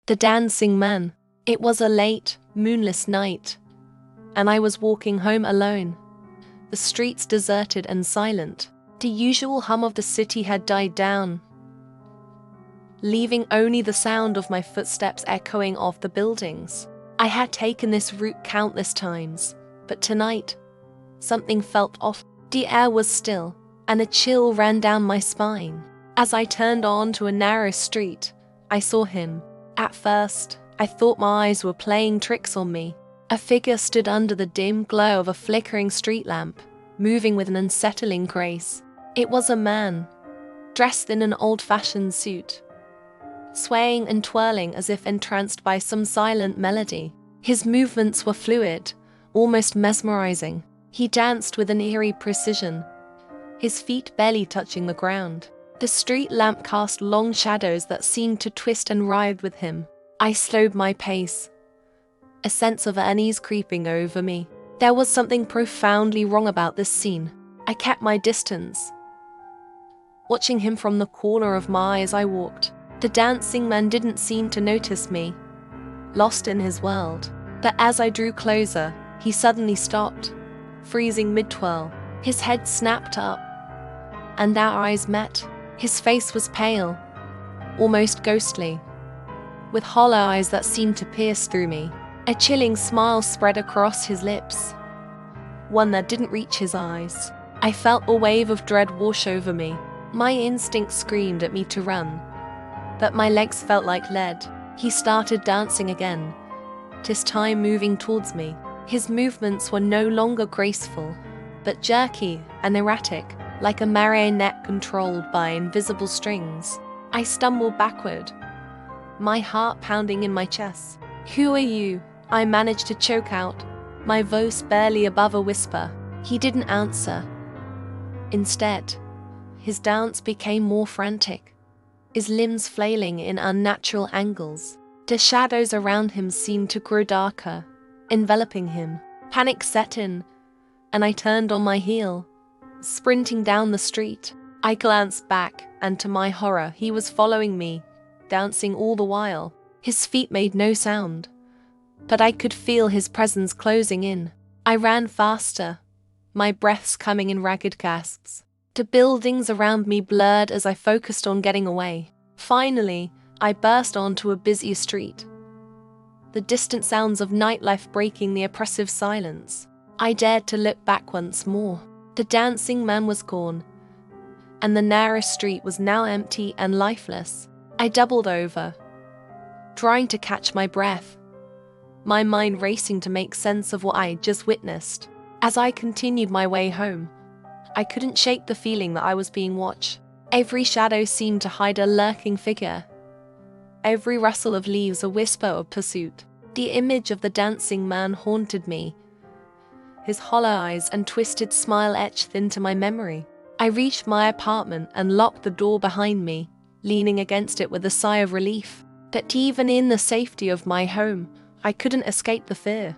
The dancing man. It was a late, moonless night, and I was walking home alone. The streets deserted and silent. The usual hum of the city had died down, leaving only the sound of my footsteps echoing off the buildings. I had taken this route countless times, but tonight, something felt off. The air was still, and a chill ran down my spine. As I turned onto a narrow street, I saw him. At first, I thought my eyes were playing tricks on me. A figure stood under the dim glow of a flickering street lamp, moving with an unsettling grace. It was a man, dressed in an old-fashioned suit, swaying and twirling as if entranced by some silent melody. His movements were fluid, almost mesmerizing. He danced with an eerie precision, his feet barely touching the ground. The street lamp cast long shadows that seemed to twist and writhe with him. I slowed my pace, a sense of unease creeping over me. There was something profoundly wrong about this scene. I kept my distance, watching him from the corner of my eye as I walked. The dancing man didn't seem to notice me, lost in his world. But as I drew closer, he suddenly stopped, freezing mid-twirl. His head snapped up, and our eyes met. His face was pale, almost ghostly, with hollow eyes that seemed to pierce through me. A chilling smile spread across his lips, one that didn't reach his eyes. I felt a wave of dread wash over me. My instinct screamed at me to run, but my legs felt like lead. He started dancing again, this time moving towards me. His movements were no longer graceful, but jerky and erratic, like a marionette controlled by invisible strings. I stumbled backward, my heart pounding in my chest. "Who are you?" I managed to choke out, my voice barely above a whisper. He didn't answer. Instead, his dance became more frantic, his limbs flailing in unnatural angles. The shadows around him seemed to grow darker, enveloping him. Panic set in, and I turned on my heel, sprinting down the street. I glanced back, and to my horror, he was following me, dancing all the while. His feet made no sound, but I could feel his presence closing in. I ran faster, my breaths coming in ragged gasps. The buildings around me blurred as I focused on getting away. Finally, I burst onto a busy street, the distant sounds of nightlife breaking the oppressive silence. I dared to look back once more. The dancing man was gone, and the narrow street was now empty and lifeless. I doubled over, trying to catch my breath, my mind racing to make sense of what I had just witnessed. As I continued my way home, I couldn't shake the feeling that I was being watched. Every shadow seemed to hide a lurking figure, every rustle of leaves a whisper of pursuit. The image of the dancing man haunted me, his hollow eyes and twisted smile etched into my memory. I reached my apartment and locked the door behind me, leaning against it with a sigh of relief. That even in the safety of my home, I couldn't escape the fear.